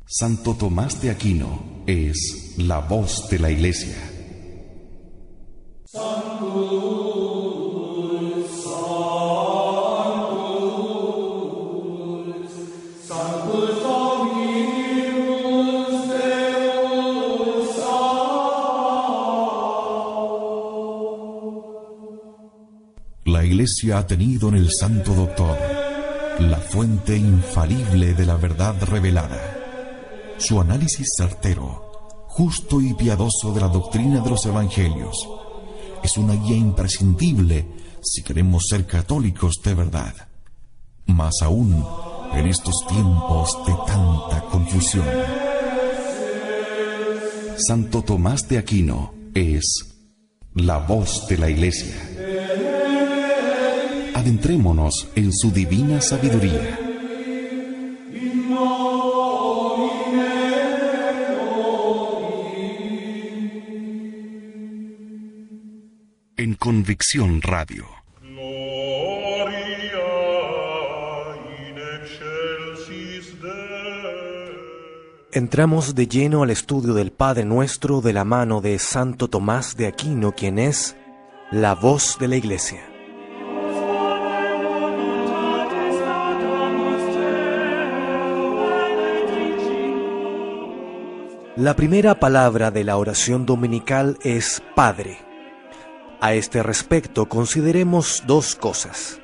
Santo Tomás de Aquino es la voz de la Iglesia. La Iglesia ha tenido en el Santo Doctor la fuente infalible de la verdad revelada. Su análisis certero, justo y piadoso de la doctrina de los Evangelios es una guía imprescindible si queremos ser católicos de verdad. Más aún en estos tiempos de tanta confusión. Santo Tomás de Aquino es la voz de la Iglesia. Adentrémonos en su divina sabiduría. En Convicción Radio. Entramos de lleno al estudio del Padre Nuestro de la mano de Santo Tomás de Aquino, quien es la voz de la Iglesia. La primera palabra de la oración dominical es Padre. A este respecto, consideremos dos cosas: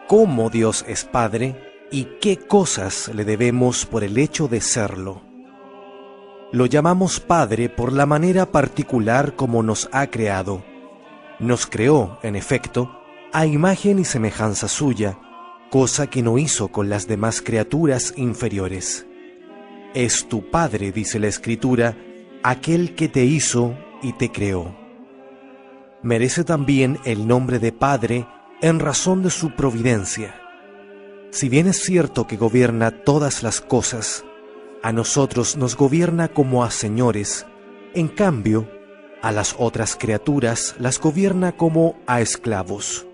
cómo Dios es Padre y qué cosas le debemos por el hecho de serlo. Lo llamamos Padre por la manera particular como nos ha creado. Nos creó, en efecto, a imagen y semejanza suya, cosa que no hizo con las demás criaturas inferiores. Es tu Padre, dice la Escritura, aquel que te hizo y te creó. Merece también el nombre de Padre en razón de su providencia. Si bien es cierto que gobierna todas las cosas, a nosotros nos gobierna como a señores, en cambio, a las otras criaturas las gobierna como a esclavos.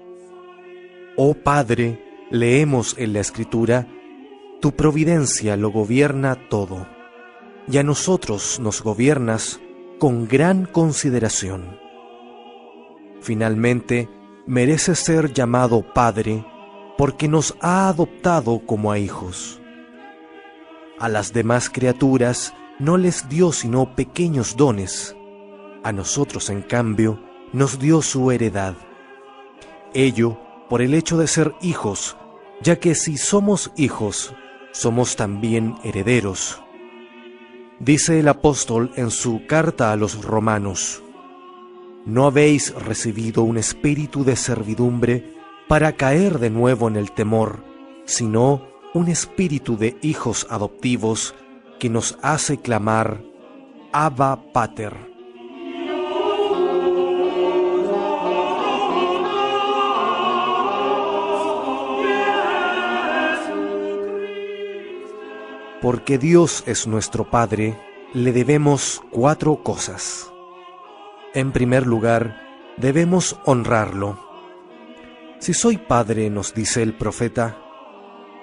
Oh Padre, leemos en la Escritura, tu providencia lo gobierna todo, y a nosotros nos gobiernas con gran consideración. Finalmente, merece ser llamado Padre porque nos ha adoptado como a hijos. A las demás criaturas no les dio sino pequeños dones. A nosotros, en cambio, nos dio su heredad. Ello por el hecho de ser hijos, ya que si somos hijos, somos también herederos. Dice el apóstol en su carta a los Romanos: ¿no habéis recibido un espíritu de servidumbre para caer de nuevo en el temor, sino un espíritu de hijos adoptivos que nos hace clamar, Abba Pater? Porque Dios es nuestro Padre, le debemos 4 cosas. En primer lugar, debemos honrarlo. Si soy padre, nos dice el profeta,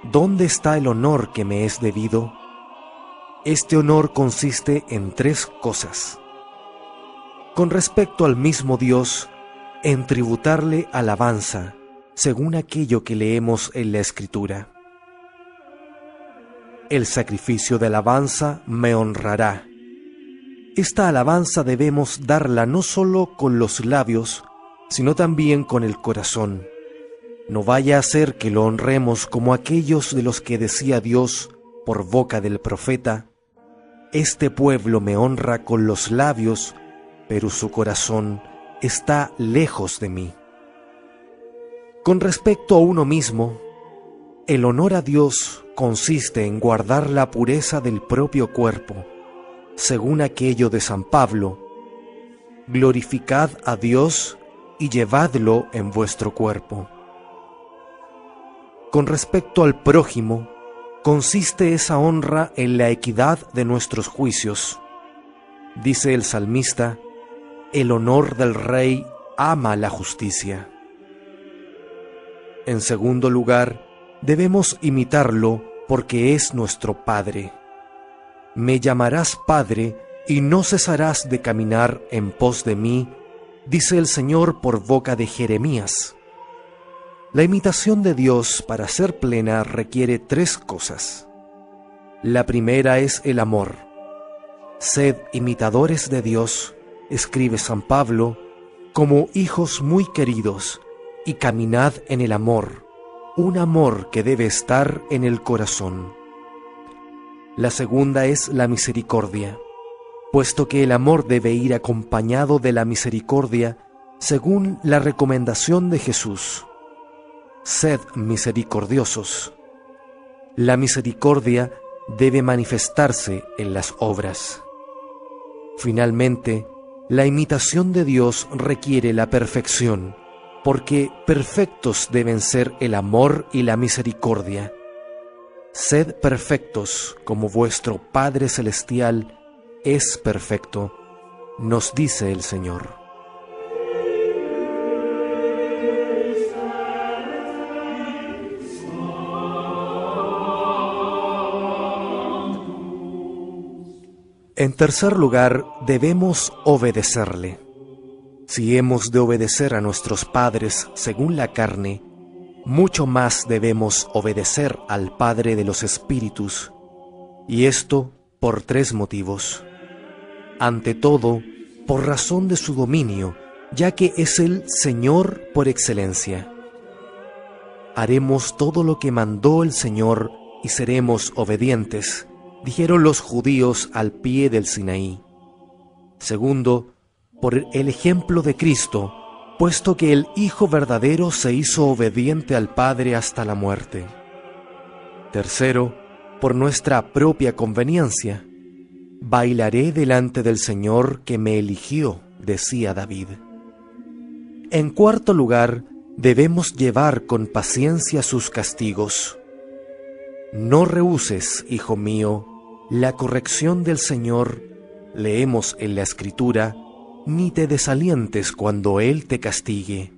¿dónde está el honor que me es debido? Este honor consiste en 3 cosas. Con respecto al mismo Dios, en tributarle alabanza, según aquello que leemos en la Escritura. El sacrificio de alabanza me honrará. Esta alabanza debemos darla no solo con los labios, sino también con el corazón. No vaya a ser que lo honremos como aquellos de los que decía Dios por boca del profeta: este pueblo me honra con los labios, pero su corazón está lejos de mí. Con respecto a uno mismo, el honor a Dios consiste en guardar la pureza del propio cuerpo, según aquello de San Pablo: glorificad a Dios y llevadlo en vuestro cuerpo. Con respecto al prójimo, consiste esa honra en la equidad de nuestros juicios. Dice el salmista: el honor del rey ama la justicia. En segundo lugar, debemos imitarlo porque es nuestro Padre. Me llamarás Padre y no cesarás de caminar en pos de mí, dice el Señor por boca de Jeremías. La imitación de Dios, para ser plena, requiere tres cosas. La primera es el amor. Sed imitadores de Dios, escribe San Pablo, como hijos muy queridos, y caminad en el amor, un amor que debe estar en el corazón. La segunda es la misericordia, puesto que el amor debe ir acompañado de la misericordia, según la recomendación de Jesús. Sed misericordiosos. La misericordia debe manifestarse en las obras. Finalmente, la imitación de Dios requiere la perfección, porque perfectos deben ser el amor y la misericordia. Sed perfectos como vuestro Padre Celestial es perfecto, nos dice el Señor. En tercer lugar, debemos obedecerle. Si hemos de obedecer a nuestros padres según la carne, mucho más debemos obedecer al Padre de los Espíritus, y esto por tres motivos. Ante todo, por razón de su dominio, ya que es el Señor por excelencia. Haremos todo lo que mandó el Señor y seremos obedientes, dijeron los judíos al pie del Sinaí. Segundo, por el ejemplo de Cristo, puesto que el Hijo verdadero se hizo obediente al Padre hasta la muerte. Tercero, por nuestra propia conveniencia. Bailaré delante del Señor que me eligió, decía David. En cuarto lugar, debemos llevar con paciencia sus castigos. No rehuses, hijo mío, la corrección del Señor, leemos en la Escritura, ni te desalientes cuando Él te castigue,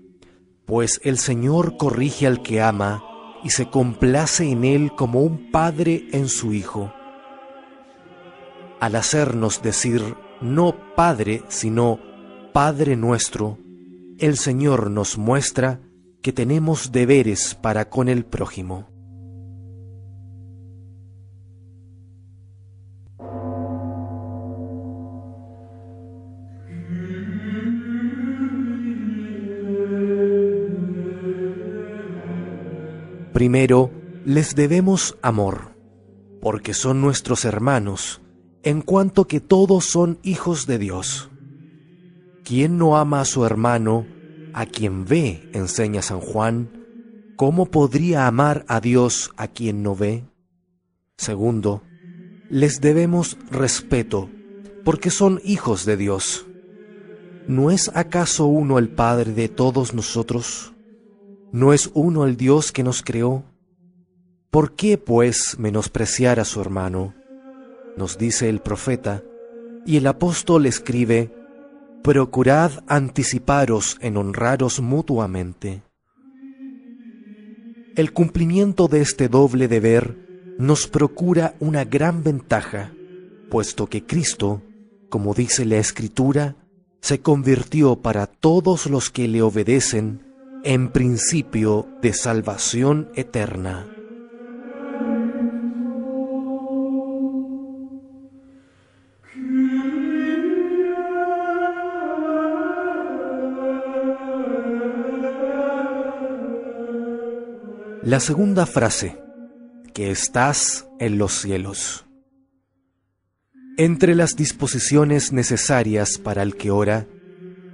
pues el Señor corrige al que ama y se complace en él como un padre en su hijo. Al hacernos decir no Padre, sino Padre nuestro, el Señor nos muestra que tenemos deberes para con el prójimo. Primero, les debemos amor, porque son nuestros hermanos, en cuanto que todos son hijos de Dios. ¿Quién no ama a su hermano, a quien ve, enseña San Juan? ¿Cómo podría amar a Dios a quien no ve? Segundo, les debemos respeto, porque son hijos de Dios. ¿No es acaso uno el Padre de todos nosotros? ¿No es uno el Dios que nos creó? ¿Por qué, pues, menospreciar a su hermano? Nos dice el profeta, y el apóstol escribe: procurad anticiparos en honraros mutuamente. El cumplimiento de este doble deber nos procura una gran ventaja, puesto que Cristo, como dice la Escritura, se convirtió para todos los que le obedecen en principio de salvación eterna. La segunda frase, que estás en los cielos. Entre las disposiciones necesarias para el que ora,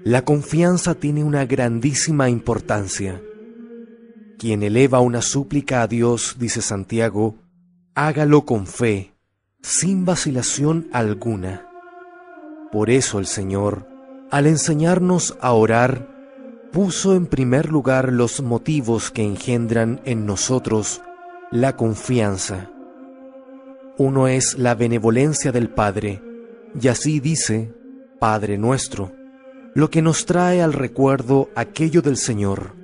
la confianza tiene una grandísima importancia. Quien eleva una súplica a Dios, dice Santiago, hágalo con fe, sin vacilación alguna. Por eso el Señor, al enseñarnos a orar, puso en primer lugar los motivos que engendran en nosotros la confianza. Uno es la benevolencia del Padre, y así dice, Padre nuestro, lo que nos trae al recuerdo aquello del Señor.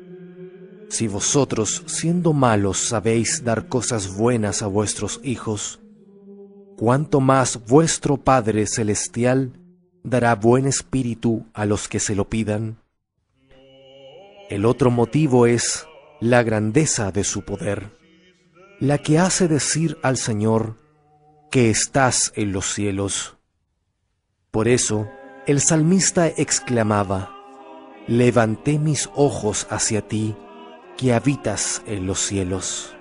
Si vosotros, siendo malos, sabéis dar cosas buenas a vuestros hijos, cuánto más vuestro Padre Celestial dará buen espíritu a los que se lo pidan. El otro motivo es la grandeza de su poder, la que hace decir al Señor que estás en los cielos. Por eso, el salmista exclamaba: levanté mis ojos hacia ti, que habitas en los cielos.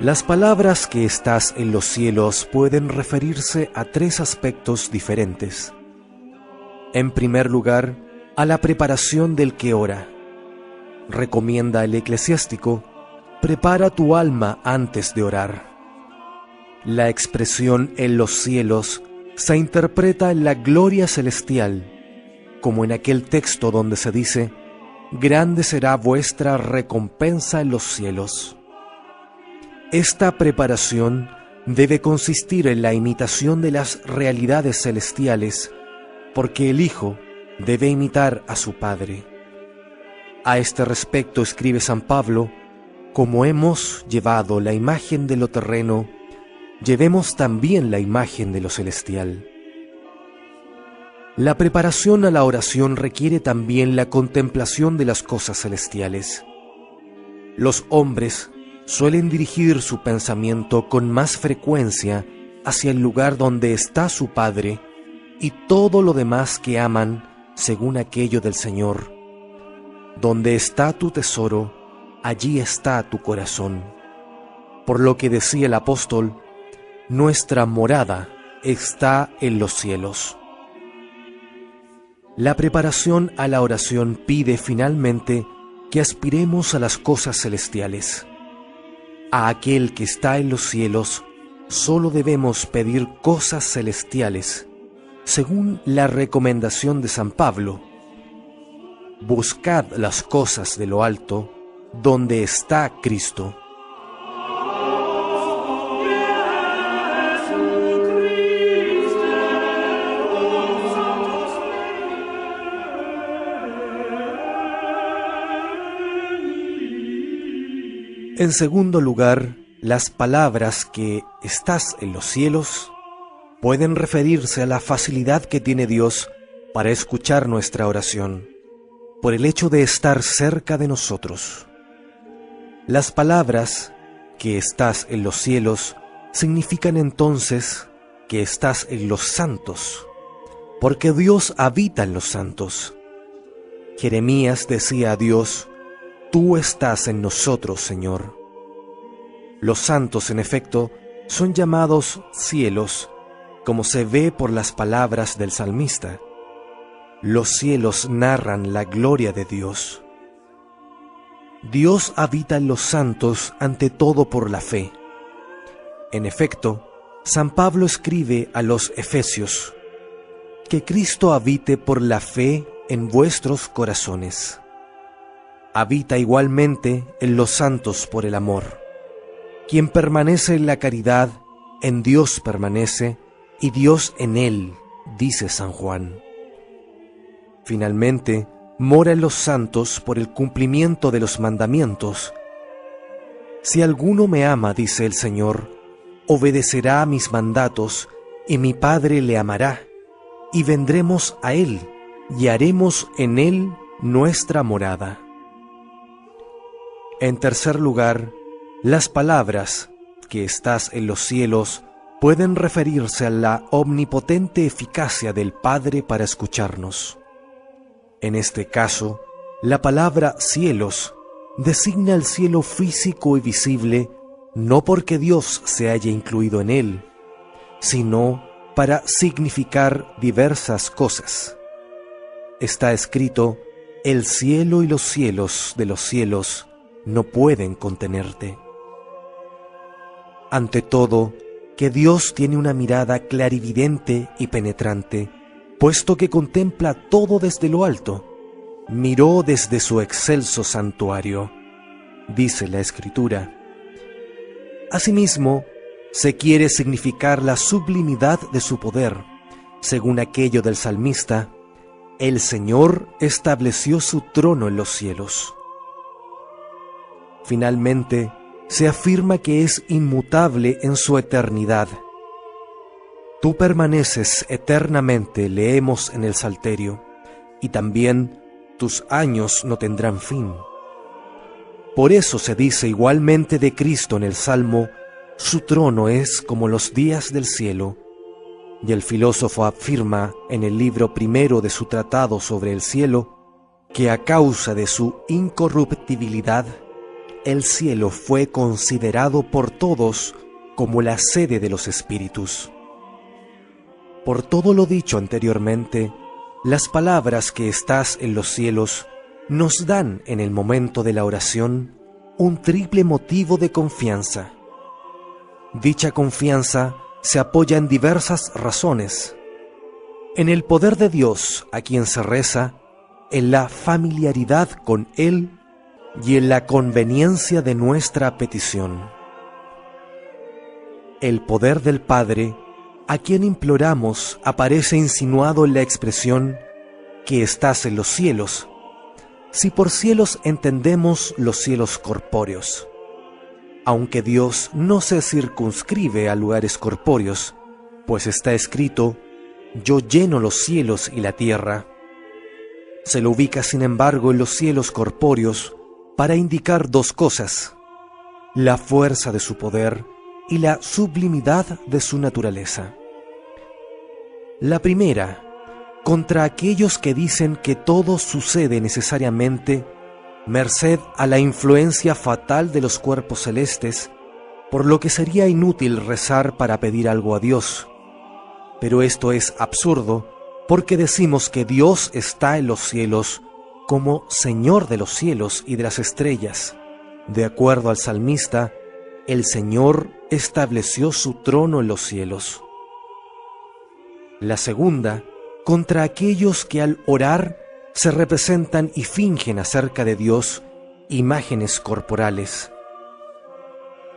Las palabras que estás en los cielos pueden referirse a tres aspectos diferentes. En primer lugar, a la preparación del que ora. Recomienda el eclesiástico: prepara tu alma antes de orar. La expresión en los cielos se interpreta en la gloria celestial, como en aquel texto donde se dice: grande será vuestra recompensa en los cielos. Esta preparación debe consistir en la imitación de las realidades celestiales, porque el Hijo debe imitar a su Padre. A este respecto escribe San Pablo: como hemos llevado la imagen de lo terreno, llevemos también la imagen de lo celestial. La preparación a la oración requiere también la contemplación de las cosas celestiales. Los hombres suelen dirigir su pensamiento con más frecuencia hacia el lugar donde está su Padre y todo lo demás que aman según aquello del Señor. Donde está tu tesoro, allí está tu corazón. Por lo que decía el apóstol: nuestra morada está en los cielos. La preparación a la oración pide finalmente que aspiremos a las cosas celestiales. A aquel que está en los cielos solo debemos pedir cosas celestiales, según la recomendación de San Pablo: buscad las cosas de lo alto, donde está Cristo. En segundo lugar, las palabras que estás en los cielos pueden referirse a la facilidad que tiene Dios para escuchar nuestra oración, por el hecho de estar cerca de nosotros. Las palabras que estás en los cielos significan entonces que estás en los santos, porque Dios habita en los santos. Jeremías decía a Dios: tú estás en nosotros, Señor. Los santos, en efecto, son llamados cielos, como se ve por las palabras del salmista. Los cielos narran la gloria de Dios. Dios habita en los santos ante todo por la fe. En efecto, San Pablo escribe a los Efesios: que Cristo habite por la fe en vuestros corazones. Habita igualmente en los santos por el amor. Quien permanece en la caridad, en Dios permanece, y Dios en él, dice San Juan. Finalmente, mora en los santos por el cumplimiento de los mandamientos. Si alguno me ama, dice el Señor, obedecerá a mis mandatos, y mi Padre le amará, y vendremos a él, y haremos en él nuestra morada. En tercer lugar, las palabras que estás en los cielos pueden referirse a la omnipotente eficacia del Padre para escucharnos. En este caso, la palabra cielos designa el cielo físico y visible, no porque Dios se haya incluido en él, sino para significar diversas cosas. Está escrito: el cielo y los cielos de los cielos no pueden contenerte. Ante todo, que Dios tiene una mirada clarividente y penetrante, puesto que contempla todo desde lo alto. Miró desde su excelso santuario, dice la Escritura. Asimismo, se quiere significar la sublimidad de su poder, según aquello del salmista: el Señor estableció su trono en los cielos. Finalmente, se afirma que es inmutable en su eternidad. Tú permaneces eternamente, leemos en el Salterio, y también tus años no tendrán fin. Por eso se dice igualmente de Cristo en el Salmo: su trono es como los días del cielo. Y el filósofo afirma en el libro primero de su tratado sobre el cielo que a causa de su incorruptibilidad, el cielo fue considerado por todos como la sede de los espíritus. Por todo lo dicho anteriormente, las palabras que estás en los cielos nos dan en el momento de la oración un triple motivo de confianza. Dicha confianza se apoya en diversas razones: en el poder de Dios a quien se reza, en la familiaridad con Él y en la conveniencia de nuestra petición. El poder del Padre a quien imploramos aparece insinuado en la expresión que estás en los cielos, si por cielos entendemos los cielos corpóreos. Aunque Dios no se circunscribe a lugares corpóreos, pues está escrito: yo lleno los cielos y la tierra. Se lo ubica, sin embargo, en los cielos corpóreos para indicar dos cosas: la fuerza de su poder y la sublimidad de su naturaleza. La primera, contra aquellos que dicen que todo sucede necesariamente merced a la influencia fatal de los cuerpos celestes, por lo que sería inútil rezar para pedir algo a Dios. Pero esto es absurdo, porque decimos que Dios está en los cielos como Señor de los cielos y de las estrellas. De acuerdo al salmista, el Señor estableció su trono en los cielos. La segunda, contra aquellos que al orar se representan y fingen acerca de Dios imágenes corporales.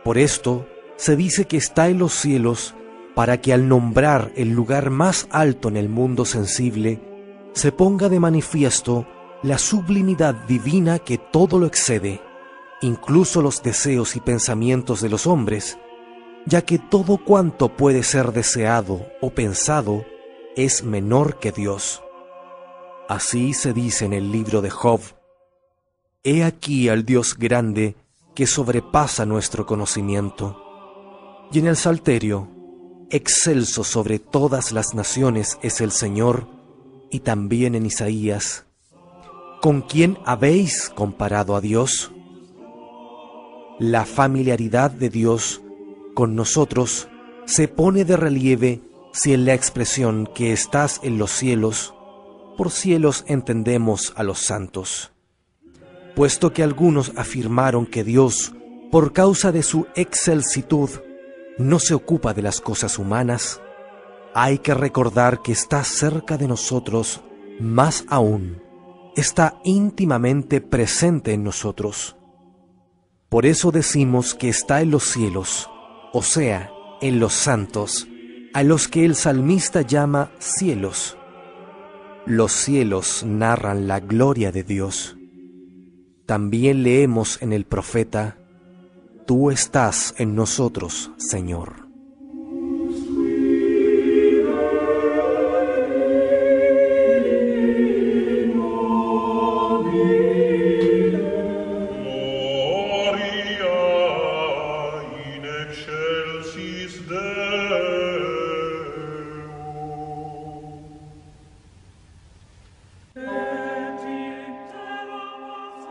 Por esto se dice que está en los cielos para que al nombrar el lugar más alto en el mundo sensible se ponga de manifiesto la sublimidad divina que todo lo excede, incluso los deseos y pensamientos de los hombres, ya que todo cuanto puede ser deseado o pensado es menor que Dios. Así se dice en el libro de Job: he aquí al Dios grande que sobrepasa nuestro conocimiento. Y en el Salterio: excelso sobre todas las naciones es el Señor. Y también en Isaías: ¿con quién habéis comparado a Dios? La familiaridad de Dios con nosotros se pone de relieve si en la expresión que estás en los cielos, por cielos entendemos a los santos. Puesto que algunos afirmaron que Dios, por causa de su excelsitud, no se ocupa de las cosas humanas, hay que recordar que está cerca de nosotros, más aún, está íntimamente presente en nosotros. Por eso decimos que está en los cielos, o sea, en los santos, a los que el salmista llama cielos. Los cielos narran la gloria de Dios. También leemos en el profeta: tú estás en nosotros, Señor.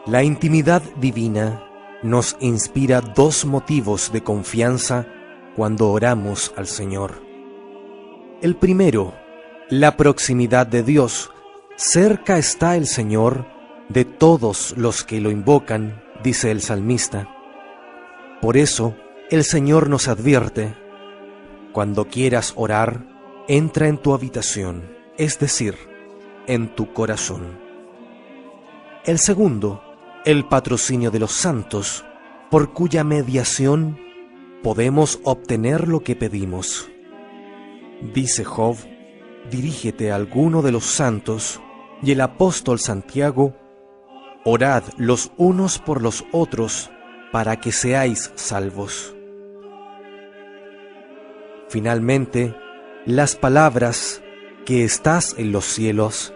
La intimidad divina nos inspira dos motivos de confianza cuando oramos al Señor. El primero, la proximidad de Dios. Cerca está el Señor de todos los que lo invocan, dice el salmista. Por eso, el Señor nos advierte: cuando quieras orar, entra en tu habitación, es decir, en tu corazón. El segundo, el patrocinio de los santos, por cuya mediación podemos obtener lo que pedimos. Dice Job: dirígete a alguno de los santos Y el apóstol Santiago: orad los unos por los otros para que seáis salvos. Finalmente, las palabras que estás en los cielos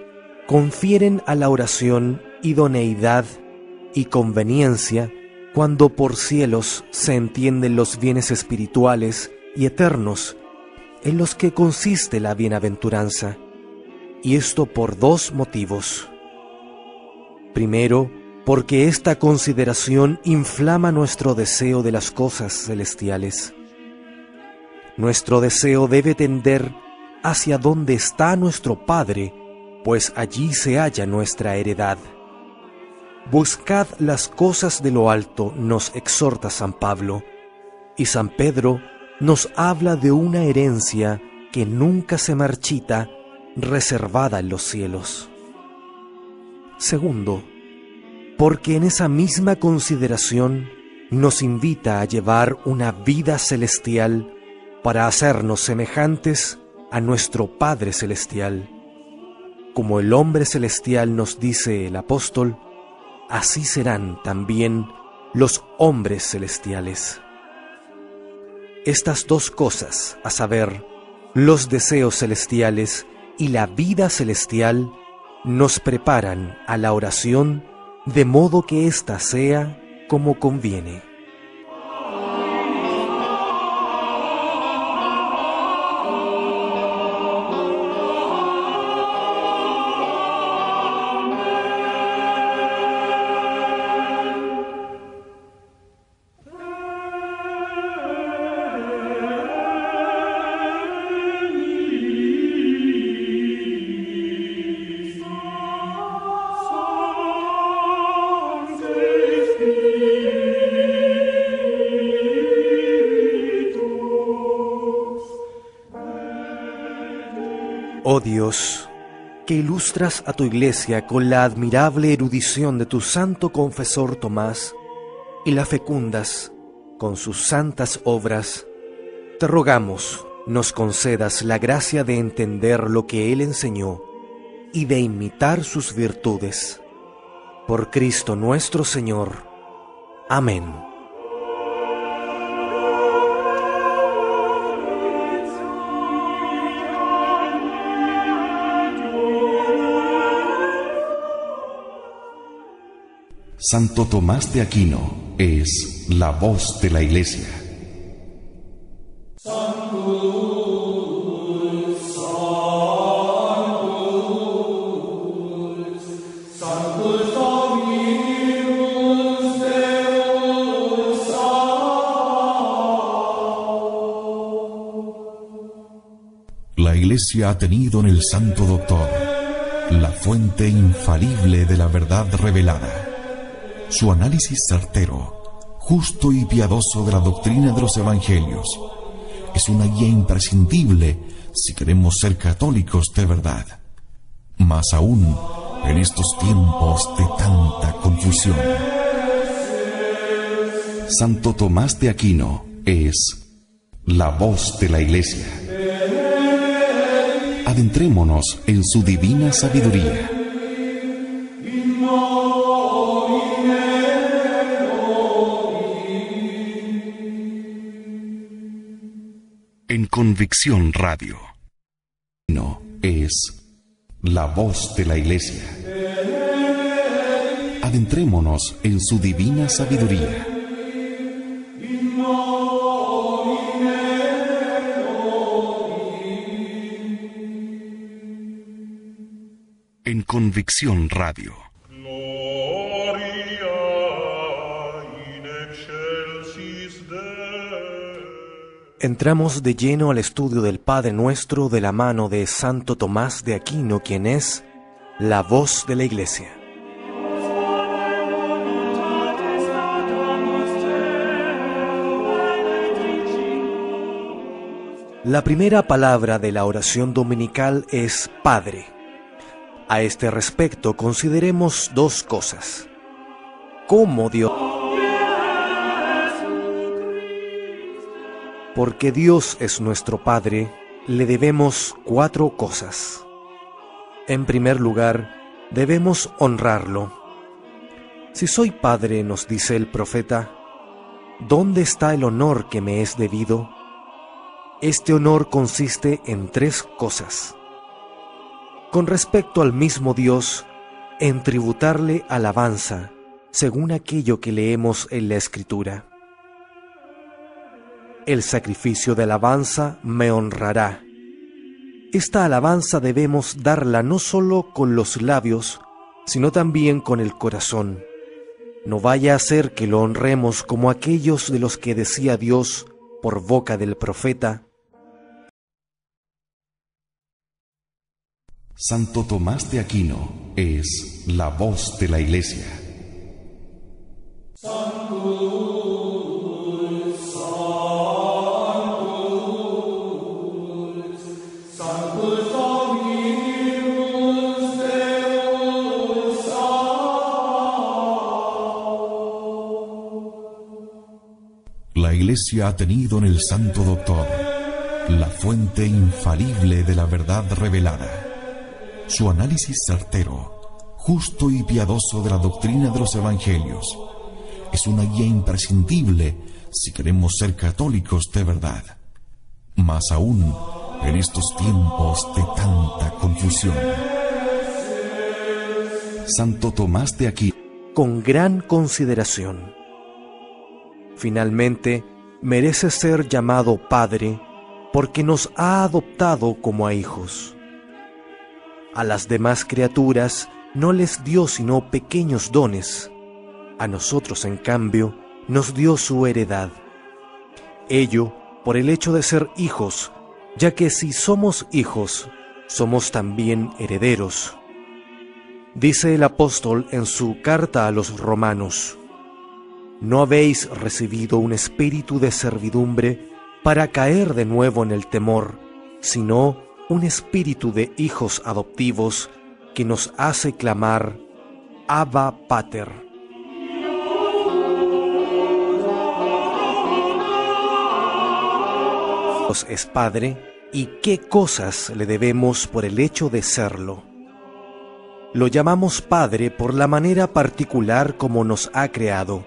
confieren a la oración idoneidad y conveniencia cuando por cielos se entienden los bienes espirituales y eternos en los que consiste la bienaventuranza, y esto por dos motivos. Primero, porque esta consideración inflama nuestro deseo de las cosas celestiales. Nuestro deseo debe tender hacia donde está nuestro Padre, pues allí se halla nuestra heredad. Buscad las cosas de lo alto, nos exhorta San Pablo, y San Pedro nos habla de una herencia que nunca se marchita, reservada en los cielos. Segundo, porque en esa misma consideración nos invita a llevar una vida celestial para hacernos semejantes a nuestro Padre Celestial. Como el hombre celestial, nos dice el apóstol, así serán también los hombres celestiales. Estas dos cosas, a saber, los deseos celestiales y la vida celestial, nos preparan a la oración de modo que ésta sea como conviene. Oh Dios, que ilustras a tu Iglesia con la admirable erudición de tu santo confesor Tomás y la fecundas con sus santas obras, te rogamos nos concedas la gracia de entender lo que él enseñó y de imitar sus virtudes. Por Cristo nuestro Señor. Amén. Santo Tomás de Aquino es la voz de la Iglesia. La Iglesia ha tenido en el Santo Doctor la fuente infalible de la verdad revelada. Su análisis certero, justo y piadoso de la doctrina de los evangelios es una guía imprescindible si queremos ser católicos de verdad, más aún en estos tiempos de tanta confusión. Santo Tomás de Aquino es la voz de la Iglesia. Adentrémonos en su divina sabiduría. En Convicción Radio. No es la voz de la Iglesia. Adentrémonos en su divina sabiduría. En Convicción Radio. Entramos de lleno al estudio del Padre Nuestro de la mano de Santo Tomás de Aquino, quien es la voz de la Iglesia. La primera palabra de la oración dominical es Padre. A este respecto, consideremos dos cosas. ¿Cómo Dios? Porque Dios es nuestro Padre, le debemos cuatro cosas. En primer lugar, debemos honrarlo. Si soy padre, nos dice el profeta, ¿dónde está el honor que me es debido? Este honor consiste en 3 cosas. Con respecto al mismo Dios, en tributarle alabanza, según aquello que leemos en la Escritura. El sacrificio de alabanza me honrará. Esta alabanza debemos darla no solo con los labios, sino también con el corazón. No vaya a ser que lo honremos como aquellos de los que decía Dios por boca del profeta: Santo Tomás de Aquino es la voz de la Iglesia. La Iglesia ha tenido en el Santo Doctor la fuente infalible de la verdad revelada. Su análisis certero, justo y piadoso de la doctrina de los Evangelios es una guía imprescindible si queremos ser católicos de verdad, más aún en estos tiempos de tanta confusión. Santo Tomás de Aquino. Con gran consideración. Finalmente, merece ser llamado Padre porque nos ha adoptado como a hijos. A las demás criaturas no les dio sino pequeños dones. A nosotros, en cambio, nos dio su heredad. Ello por el hecho de ser hijos, ya que si somos hijos, somos también herederos. Dice el apóstol en su carta a los romanos: ¿no habéis recibido un espíritu de servidumbre para caer de nuevo en el temor, sino un espíritu de hijos adoptivos que nos hace clamar Abba Pater? Dios es Padre, y qué cosas le debemos por el hecho de serlo. Lo llamamos Padre por la manera particular como nos ha creado.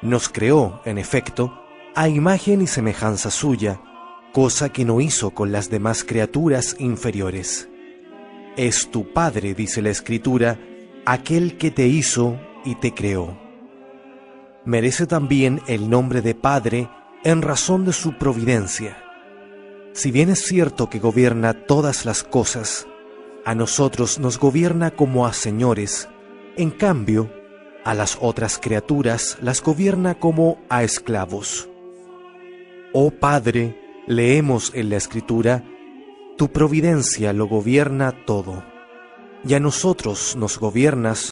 Nos creó, en efecto, a imagen y semejanza suya, cosa que no hizo con las demás criaturas inferiores. Es tu Padre, dice la Escritura, aquel que te hizo y te creó. Merece también el nombre de Padre en razón de su providencia. Si bien es cierto que gobierna todas las cosas, a nosotros nos gobierna como a señores, en cambio, a las otras criaturas las gobierna como a esclavos. Oh Padre, leemos en la Escritura, tu providencia lo gobierna todo, y a nosotros nos gobiernas